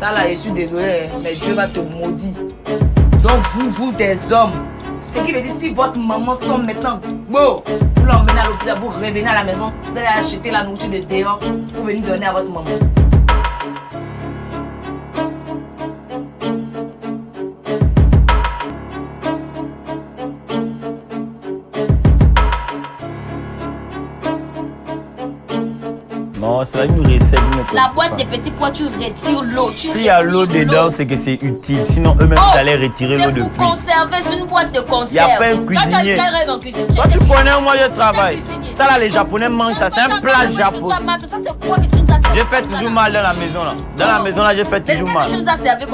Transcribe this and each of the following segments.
Ça là, je suis désolé, mais Dieu va te maudire. Donc vous des hommes, ce qui veut dire si votre maman tombe maintenant, bon, vous l'emmenez à l'hôpital, vous revenez à la maison, vous allez acheter la nourriture de dehors pour venir donner à votre maman. Non, c'est une recette. La boîte des petits pois, tu retires l'eau. S'il y a l'eau dedans, c'est que c'est utile. Sinon, eux-mêmes, ils allaient retirer l'eau depuis. C'est pour conserver, c'est une boîte de conserve. Il n'y a pas un cuisinier. Toi, tu connais, moi, je travaille. Ça, là, les Japonais mangent ça. C'est un plat japonais. J'ai fait toujours mal dans la maison, là. Dans la maison, là, j'ai fait toujours mal.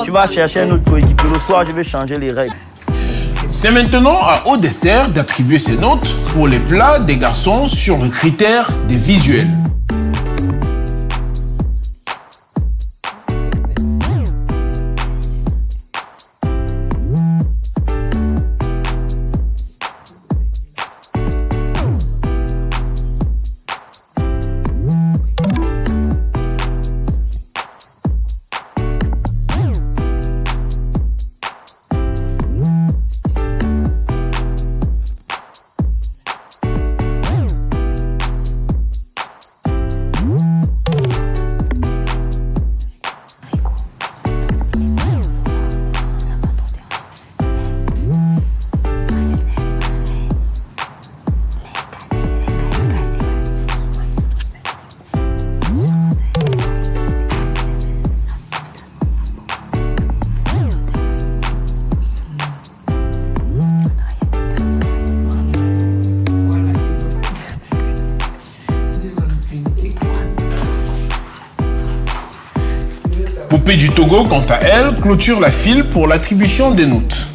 Tu vas chercher un autre coéquipier. Le soir, je vais changer les règles. C'est maintenant à Odester d'attribuer ses notes pour les plats des garçons sur le critère des visuels. Poupée du Togo, quant à elle, clôture la file pour l'attribution des notes.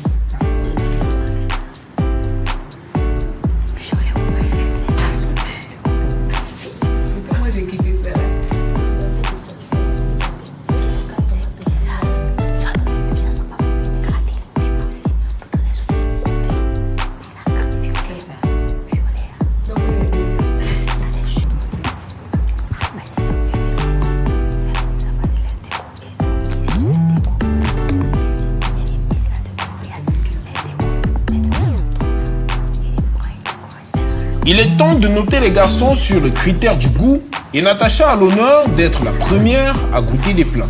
Il est temps de noter les garçons sur le critère du goût et Natacha a l'honneur d'être la première à goûter les plats.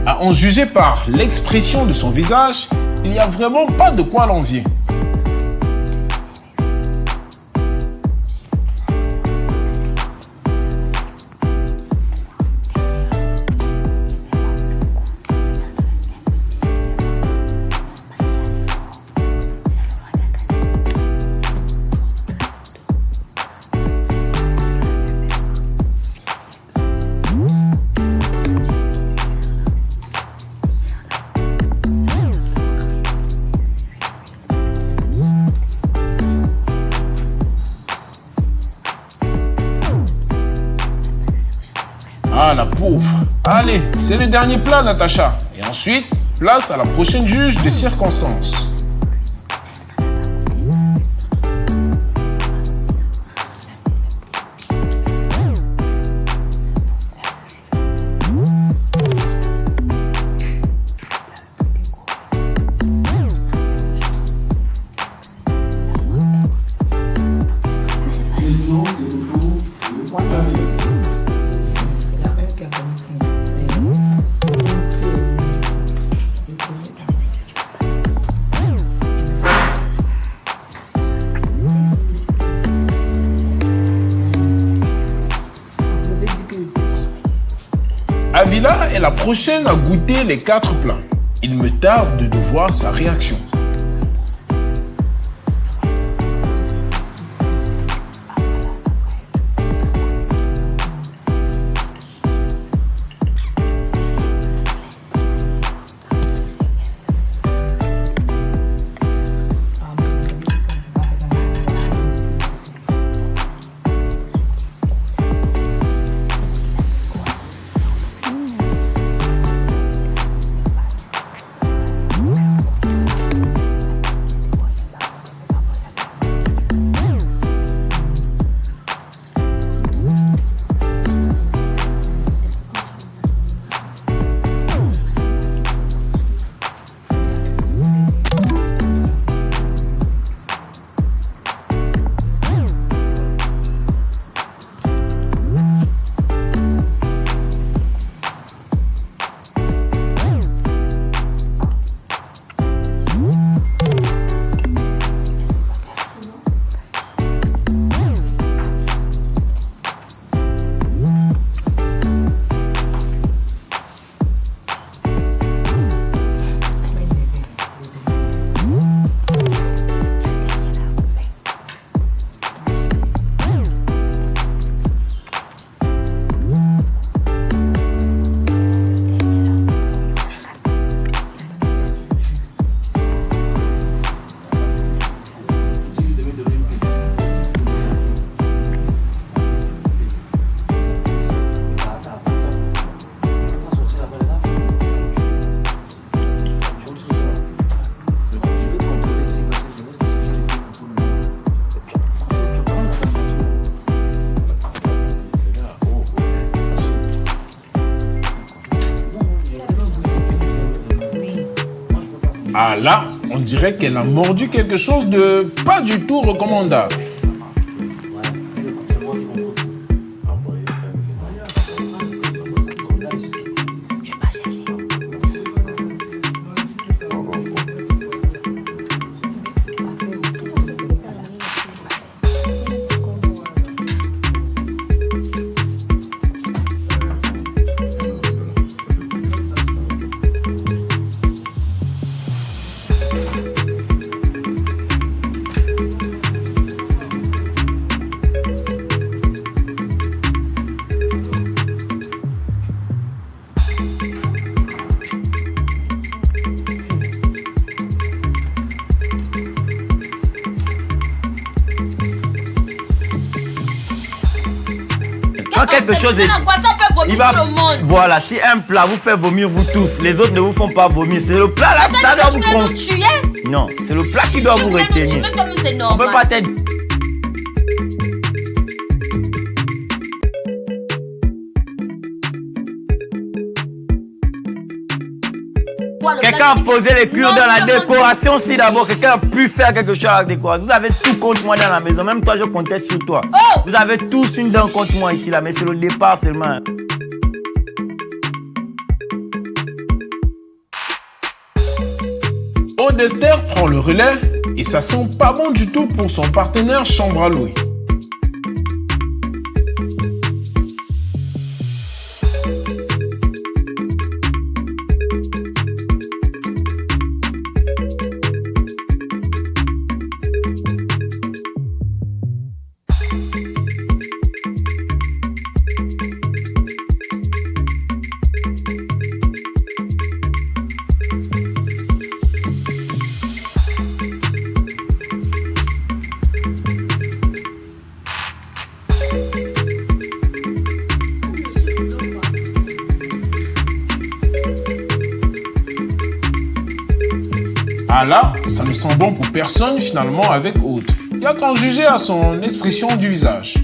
À en juger par l'expression de son visage, il n'y a vraiment pas de quoi l'envier. Ah, la pauvre. Allez, c'est le dernier plat, Natacha. Et ensuite, place à la prochaine juge de circonstances. Avila est la prochaine à goûter les 4 plats. Il me tarde de voir sa réaction. Ah là, on dirait qu'elle a mordu quelque chose de pas du tout recommandable. Quand quelque chose est... Il va... tout le monde. Voilà, si un plat vous fait vomir vous tous, les autres ne vous font pas vomir. C'est le plat là, ça doit vous constituer. Non, c'est le plat qui doit vous retenir. On peut pas être... Quelqu'un a posé les cuirs dans la décoration. Si d'abord quelqu'un a pu faire quelque chose avec la décoration. Vous avez tout contre moi dans la maison. Même toi, je comptais sur toi. Oh! Vous avez tous une dent contre moi ici là, mais c'est le départ seulement. Odester prend le relais et ça sent pas bon du tout pour son partenaire chambre à louer. Ah là, ça ne sent bon pour personne finalement avec Aude. Il n'y a qu'en juger à son expression du visage.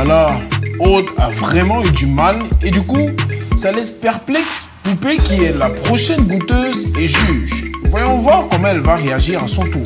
là là, Aude a vraiment eu du mal et du coup, ça laisse perplexe Poupée qui est la prochaine goûteuse et juge. Voyons voir comment elle va réagir à son tour.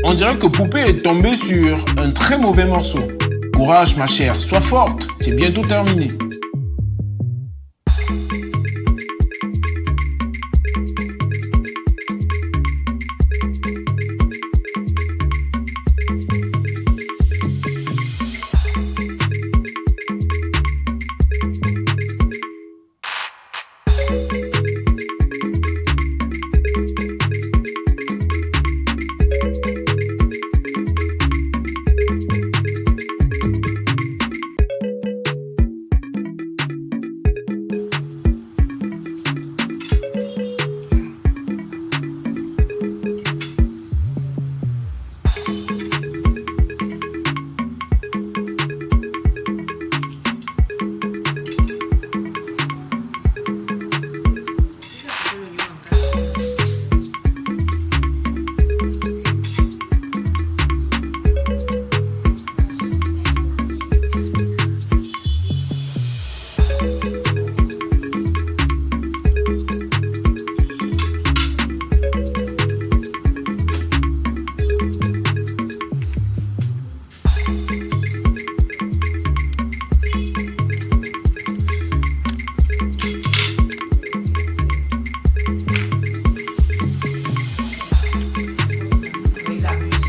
On dirait que Poupée est tombée sur un très mauvais morceau. Courage ma chère, sois forte, c'est bientôt terminé.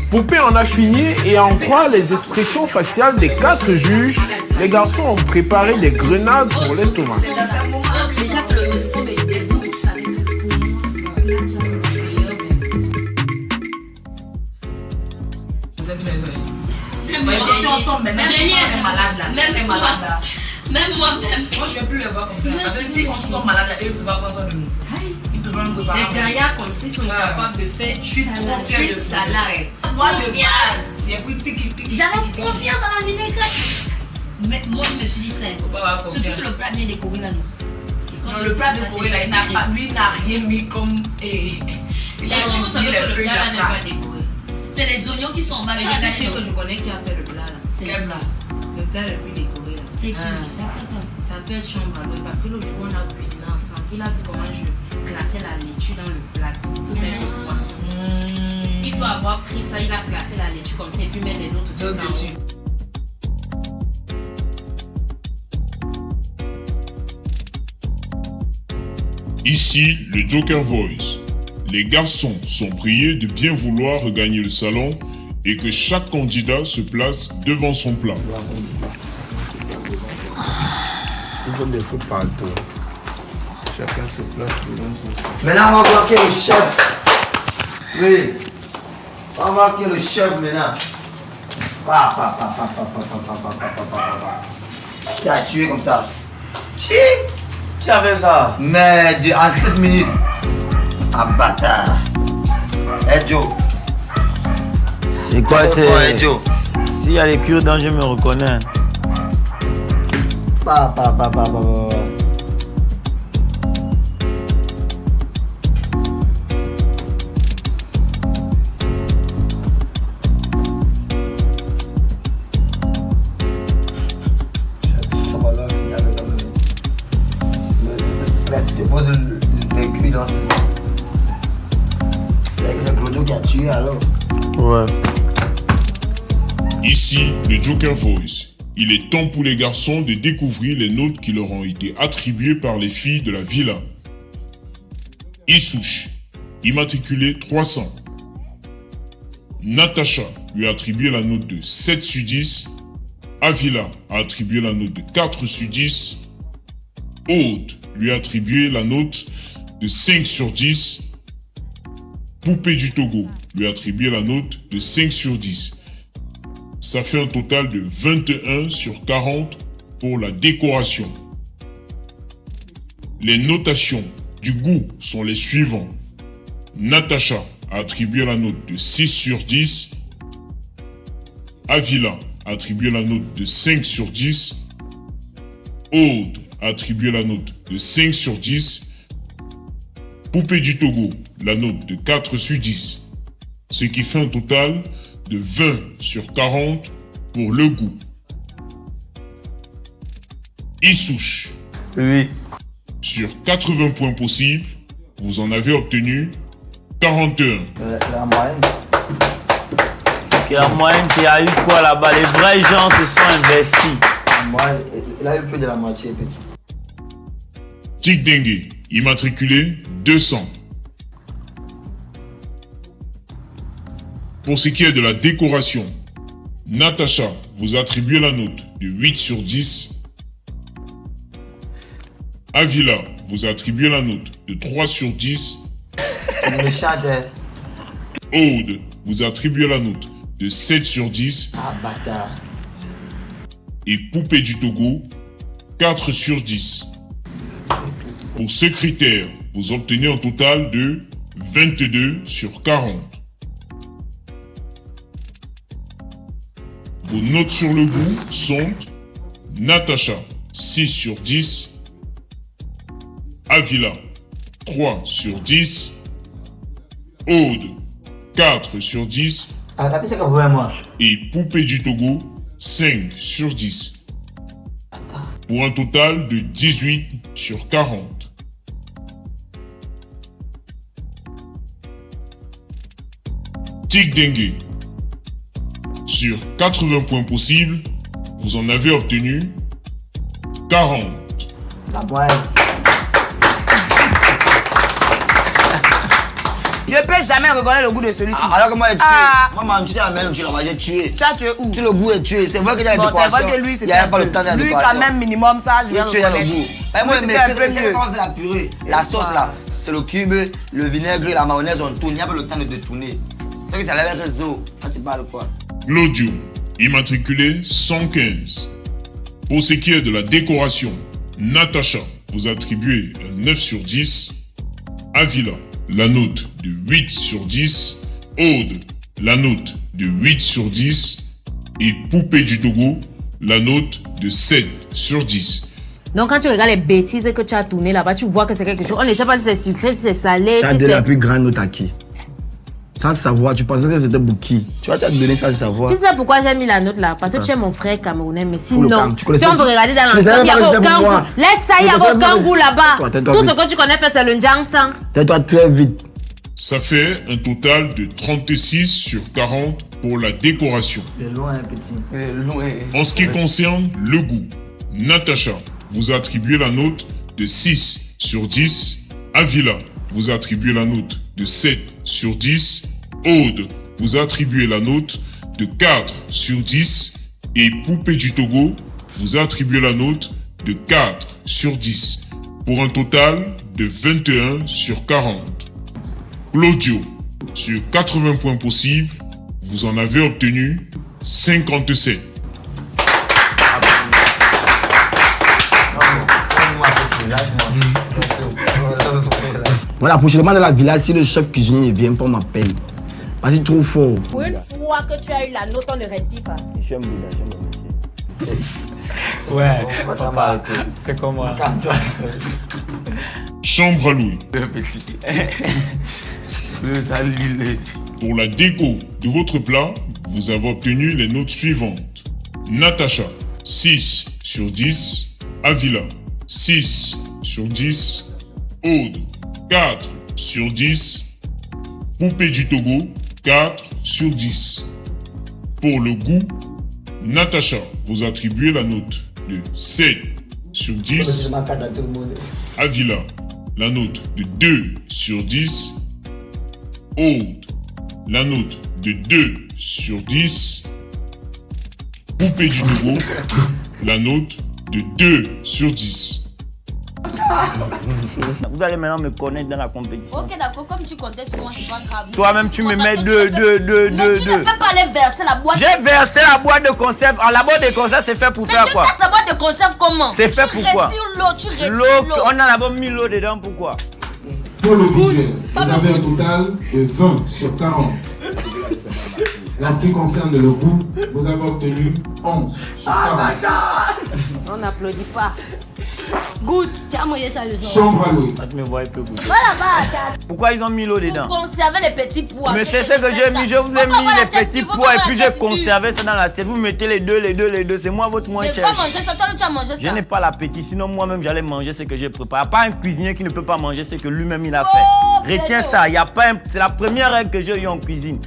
Poupée en a fini et à en croire les expressions faciales des 4 juges, les garçons ont préparé des grenades pour l'estomac. Déjà que le saucisson me dégoûte. Même moi-même. Moi, je ne vais plus les voir comme ça. Parce que si on se tombe malade, eux ne peuvent pas prendre soin de nous. Ils peuvent pas nous préparer. Les gaillards comme ça sont capables de faire. Je suis trop fière de salade. Moi, de base, il y a plus de J'avais confiance dans la vinaigrette. Mais moi, je me suis dit ça. Surtout sur le plat bien décoré là. Non, le plat décoré là, lui n'a rien mis comme. Il a juste mis les feuilles de la plat. C'est les oignons qui sont en bas. Tu as dit que je connais qui a fait le plat là. Quel plat? Le plat le plus décoré là. C'est qui? Ça peut être chambre à l'eau parce que l'autre jour on a cuisiné ensemble. Il a vu comment je classais la laitue dans le plateau pour mettre le poisson. Il doit avoir pris ça, il a classé la laitue comme ça et puis mettre les autres dessus. Ici, le Joker Voice. Les garçons sont priés de bien vouloir regagner le salon et que chaque candidat se place devant son plat. Ils ont des fous partout. Chacun se place devant son plat. Maintenant, on va bloquer le chef. Oui. On va voir qui est le chef maintenant. Qui a tué comme ça? Tu as fait ça? Mais en 7 minutes. Ah bâtard. Hey Joe. C'est quoi c'est... Joe. S'il y a les cure-dents, je me reconnais. Dépose le cul dans c'est Claudio qui a tué alors. Ouais. Ici, le Joker Voice. Il est temps pour les garçons de découvrir les notes qui leur ont été attribuées par les filles de la villa. Issouche, immatriculé 300. Natacha lui a attribué la note de 7 sur 10. Avila a attribué la note de 4 sur 10. Aude lui a attribué la note de 5 sur 10. Poupée du Togo lui a attribué la note de 5 sur 10. Ça fait un total de 21 sur 40 pour la décoration. Les notations du goût sont les suivants. Natacha a attribué la note de 6 sur 10. Avila a attribué la note de 5 sur 10. Aude a attribué la note de 5 sur 10. Poupée du Togo, la note de 4 sur 10. Ce qui fait un total de 20 sur 40 pour le goût. Issouche. Oui. Sur 80 points possibles, vous en avez obtenu 41. La moyenne. La moyenne qui a eu quoi là-bas? Les vrais gens se sont investis. La moyenne, il a eu plus de la moitié, petit. Tic Dengue, immatriculé 200. Pour ce qui est de la décoration, Natacha vous attribue la note de 8 sur 10. Avila vous attribue la note de 3 sur 10. C'est méchant, hein. Aude vous attribue la note de 7 sur 10. Ah, bâtard. Et Poupée du Togo, 4 sur 10. Pour ce critère, vous obtenez un total de 22 sur 40. Vos notes sur le goût sont Natacha, 6 sur 10. Avila, 3 sur 10. Aude, 4 sur 10. Ah, la c'est comme moi. Et Poupée du Togo, 5 sur 10. Pour un total de 18 sur 40. Tic Dengue. Sur 80 points possibles, vous en avez obtenu 40. La moyenne. Je ne peux jamais reconnaître le goût de celui-ci. Alors que moi, j'ai tué. Ah. Moi, tu t'es la même, j'ai tué. Tu as tué où? Tu le goût est tué. C'est vrai que j'ai la Bon, décoration. c'est vrai que lui, il n'y a pas le temps de la lui, décoration. quand même, minimum, ça, je vais Tu as le reconnaître. goût. Lui, Moi, c'était mais un peu c'est mieux. quand on fait la purée. La sauce là, c'est le cube, le vinaigre, la mayonnaise, on tourne. Il n'y a pas le temps de détourner. C'est que ça lève un réseau. Quand tu parles quoi? Claudio, immatriculé 115. Pour ce qui est de la décoration, Natacha vous attribuez un 9 sur 10. Avila, la note de 8 sur 10. Aude, la note de 8 sur 10. Et Poupée du Togo, la note de 7 sur 10. Donc quand tu regardes les bêtises que tu as tournées là-bas, tu vois que c'est quelque chose. On ne sait pas si c'est sucré, si c'est salé, Tu as si donné la c'est... plus grande note à qui? Sans savoir, tu pensais que c'était pour qui? Tu as donné ça sans savoir. Tu sais pourquoi j'ai mis la note là? Parce que tu es mon frère camerounais, mais sinon, Tu connaissais- si on veut regarder dans Tu l'ensemble, il n'y a connaissais pas aucun pour moi. goût. Laisse ça, il n'y a Tu connaissais aucun pas- goût là-bas. Tais-toi, Tout ce vite. que tu connais faire, c'est le jiangsan. Tais-toi très vite. Ça fait un total de 36 sur 40 pour la décoration. Il est loin, petit. Il est loin. En ce qui concerne le goût, Natacha vous attribuez la note de 6 sur 10. Avila vous attribuez la note de 7 sur 10. Aude vous attribuez la note de 4 sur 10. Et Poupée du Togo vous attribuez la note de 4 sur 10. Pour un total de 21 sur 40. Claudio, sur 80 points possibles, Vous en avez obtenu 57. Voilà, prochainement dans la village, si le chef cuisinier ne vient pas, on m'appelle. Parce qu'il est trop fort. Pour une fois que tu as eu la note, on ne respire pas. J'aime Bouddha, j'aime Bouddha. Ouais, c'est comme moi. Chambre à Louis. Le petit. Pour la déco de votre plat, vous avez obtenu les notes suivantes. Natacha, 6 sur 10. Avila, 6 sur 10. Aude, 4 sur 10. Poupée du Togo, 4 sur 10. Pour le goût, Natacha, vous attribuez la note de 7 sur 10. Avila, la note de 2 sur 10. Aude, la note de 2 sur 10. Poupée du Togo, la note de 2 sur 10. Vous allez maintenant me connaître dans la compétition. Ok, d'accord, comme tu comptais sur moi, c'est pas grave. Toi-même, tu me mets 2. Mais tu ne peux pas aller verser la boîte. J'ai versé la boîte de conserve. Alors, la boîte de conserve, c'est fait pour mais faire tu quoi? verses la boîte de conserve comment? C'est fait pour quoi? Tu retires L'eau, l'eau. on a d'abord mis l'eau dedans, pourquoi? Pour le visuel, vous avez un total de 20 sur 40. En ce qui concerne le goût, vous avez obtenu 11 sur 40. On n'applaudit pas. Goûte, tu as mangé ça le soir. Chambre à Louis. Tu me vois un peu goûter. Voilà, Pourquoi ils ont mis l'eau dedans? pour conserver les petits pois. Mais c'est ce que j'ai mis. Je vous ai mis les petits pois et puis j'ai conservé ça dans l'assiette. Vous mettez les deux. C'est moi votre moins Mais cher. pas manger ça, toi tu as mangé ça. Je n'ai pas l'appétit, sinon moi-même j'allais manger ce que j'ai préparé. Pas un cuisinier qui ne peut pas manger ce que lui-même il a fait. Retiens ça, y a pas c'est la première règle que j'ai eue en cuisine.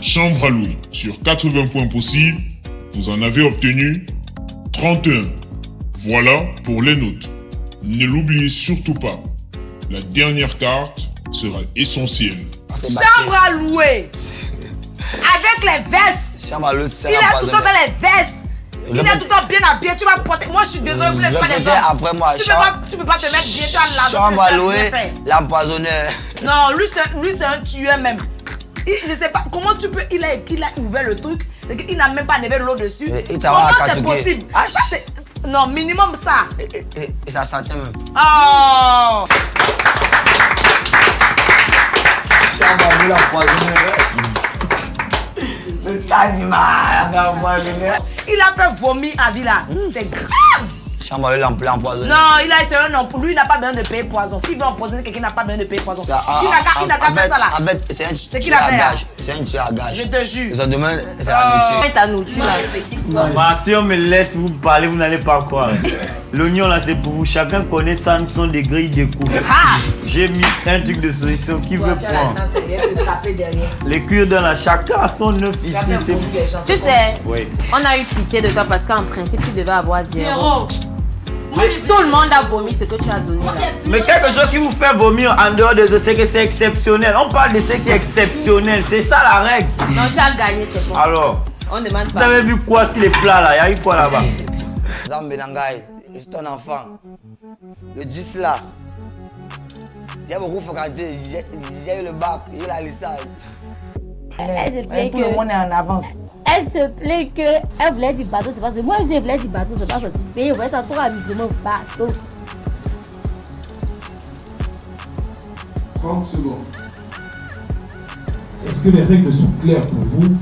Chambre à Louis, sur 80 points possibles, vous en avez obtenu 31. Voilà pour les notes. Ne l'oubliez surtout pas. La dernière carte sera essentielle. Chambre à louer. Avec les vestes. Chambre à Louis, Il est tout le temps dans les vestes. Il est tout le temps bien habillé. Tu vas porter. Moi, je suis désolé pour les femmes des hommes. Après moi, Tu peux pas te mettre bien. Tu as la chambre à louer, l'empoisonneur. Non, lui c'est un tueur même. Je sais pas comment tu peux. Il a ouvert le truc. C'est qu'il n'a même pas enlevé l'eau dessus. Comment c'est possible? Non, minimum ça. Et ça sentait même. Oh! Chambre à louer, l'empoisonneur. T'as du mal, l'empoisonneur. Il a fait vomir à Villa. C'est grave. Chambre à louer, l'empoisonneur. Non, il a essayé un emploi. Lui, il n'a pas besoin de payer poison. S'il veut empoisonner quelqu'un, il n'a pas besoin de payer poison. Il n'a qu'à faire ça là. C'est qu'il a fait. C'est un tueur à gage. Je te jure. Ça demain, c'est la nourriture. Ta nourriture là. Bah, si on me laisse vous parler, vous n'allez pas croire. L'oignon là, c'est pour vous. Chacun connaît ça, son degré, il découvre. J'ai mis un truc de saucisson qui veut prendre. Les cuirs dans la chacun a son œuf ici. Tu sais, oui. On a eu pitié de toi parce qu'en principe, tu devais avoir 0. Tout le monde a vomi ce que tu as donné là. Mais quelque chose qui vous fait vomir en dehors de ce que c'est exceptionnel. On parle de ce qui est exceptionnel. C'est ça la règle. Non, tu as gagné, c'est bon. Alors, on demande vous pas. avez vu quoi sur les plats là? Il y a eu quoi là-bas? Zambélangaï, c'est ton enfant. Le 10 là. Il y a beaucoup fréquenté. Il y a eu le bac, il y a eu la licence. Elle se plaît que. On est en avance. Elle se plaît que. Elle voulait du bateau, c'est parce que moi je voulais du bateau, c'est pas sorti. Et ouais, ça trop amusement au bateau. 30 secondes. Est-ce que les règles sont claires pour vous?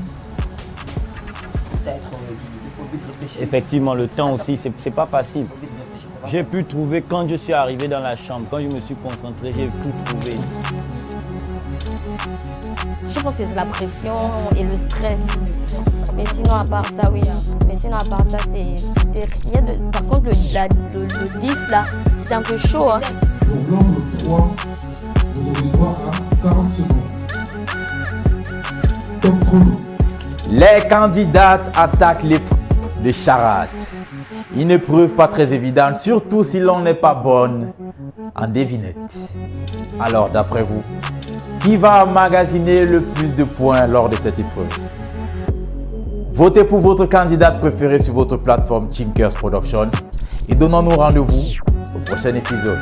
Effectivement, le temps aussi, c'est pas facile. J'ai pu trouver, quand je suis arrivé dans la chambre, quand je me suis concentré, j'ai pu trouver. Je pense que c'est la pression et le stress. Mais sinon, à part ça, oui. Mais sinon, à part ça, c'était rien de. Par contre, le 10 là, c'est un peu chaud. Hein. Pour l'angle 3, vous aurez droit à 40 secondes. Top chrono. Les candidates attaquent l'épreuve de charade. Une épreuve pas très évidente, surtout si l'on n'est pas bonne en devinette. Alors, d'après vous, qui va emmagasiner le plus de points lors de cette épreuve? Votez pour votre candidate préférée sur votre plateforme Thinkers Production et donnons-nous rendez-vous au prochain épisode.